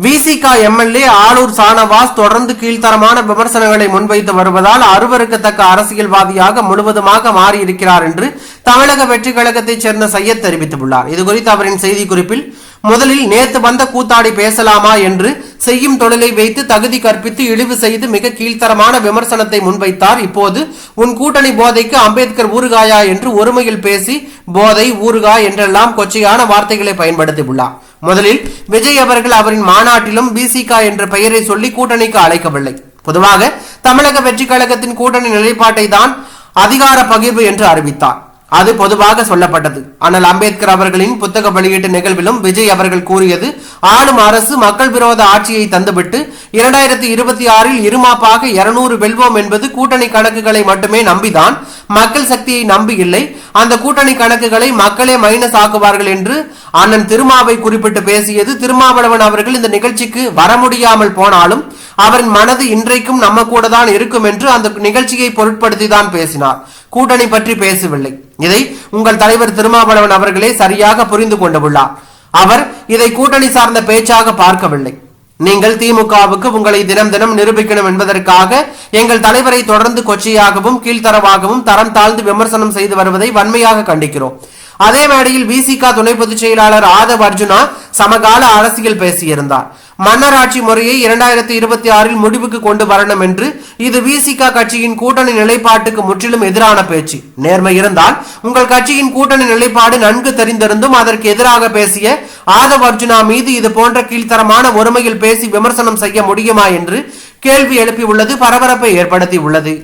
விசிக MLA Aloor Shanavas தொடர்ந்து கீழ்த்தரமான விமர்சனங்களை முன்வைத்து வருவதால் அருவருக்கத்தக்க அரசியல்வாதியாக முழுவதுமாக மாறியிருக்கிறார் என்று தமிழக வெற்றிக் கழகத்தைச் சேர்ந்த சையத் தெரிவித்துள்ளார். இதுகுறித்து அவரின் செய்திக்குறிப்பில், முதலில் நேத்து வந்த கூத்தாடி பேசலாமா என்று செய்யும் தொழிலை வைத்து தகுதி கற்பித்து இழிவு செய்து மிக கீழ்த்தரமான விமர்சனத்தை முன்வைத்தார். இப்போது உன் கூட்டணி போதைக்கு அம்பேத்கர் ஊறுகாயா என்று ஒருமையில் பேசி போதை ஊறுகாய் என்றெல்லாம் கொச்சையான வார்த்தைகளை பயன்படுத்தியுள்ளார். முதலில் விஜய் அவர்கள் அவரின் மாநாட்டிலும் விசிக என்ற பெயரை சொல்லி கூட்டணிக்கு அழைக்கவில்லை. பொதுவாக தமிழக வெற்றி கழகத்தின் கூட்டணி நிலைப்பாட்டை தான் அதிகார பகிர்வு என்று அறிவித்தார். அது பொதுவாக சொல்லப்பட்டது. ஆனால் அம்பேத்கர் அவர்களின் புத்தக வெளியீட்டு நிகழ்விலும் விஜய் அவர்கள் கூறியது, ஆளும் அரசு மக்கள் விரோத ஆட்சியை தந்துவிட்டு 2026 இருமாப்பாக 200 வெல்வோம் என்பது கூட்டணி கணக்குகளை மட்டுமே நம்பிதான், மக்கள் சக்தியை நம்பி இல்லை. அந்த கூட்டணி கணக்குகளை மக்களே மைனஸ் ஆக்குவார்கள் என்று அண்ணன் திருமாவை குறிப்பிட்டு பேசியது. திருமாவளவன் அவர்கள் இந்த நிகழ்ச்சிக்கு வர முடியாமல் போனாலும் அவரின் மனது இன்றைக்கும் நம்ம கூட தான் இருக்கும் என்று அந்த நிகழ்ச்சியை பொருட்படுத்தி தான் பேசினார். கூட்டணி பற்றி பேசவில்லை. இதை உங்கள் தலைவர் திருமாவளவன் அவர்களே சரியாக புரிந்து கொண்டுள்ளார். அவர் இதை கூட்டணி சார்ந்த பேச்சாக பார்க்கவில்லை. நீங்கள் திமுகவுக்கு உங்களை தினம் தினம் நிரூபிக்கணும் என்பதற்காக எங்கள் தலைவரை தொடர்ந்து கொச்சையாகவும் கீழ்த்தரவாகவும் தரம் தாழ்ந்து விமர்சனம் செய்து வருவதை வன்மையாக கண்டிக்கிறோம். அதே மேடையில் விசிக துணை பொதுச் செயலாளர் ஆதவ் அர்ஜுனா சமகால அரசியல் பேசியிருந்தார். மன்னராட்சி முறையை 2026 முடிவுக்கு கொண்டு வரணும் என்று. இது விசிக கட்சியின் கூட்டணி நிலைப்பாட்டுக்கு முற்றிலும் எதிரான பேச்சு. நேர்மை இருந்தால் உங்கள் கட்சியின் கூட்டணி நிலைப்பாடு நன்கு தெரிந்திருந்தும் அதற்கு எதிராக பேசிய ஆதவ் அர்ஜுனா மீது இது போன்ற கீழ்த்தரமான ஒருமையில் பேசி விமர்சனம் செய்ய முடியுமா என்று கேள்வி எழுப்பியுள்ளது பரபரப்பை ஏற்படுத்தி உள்ளது.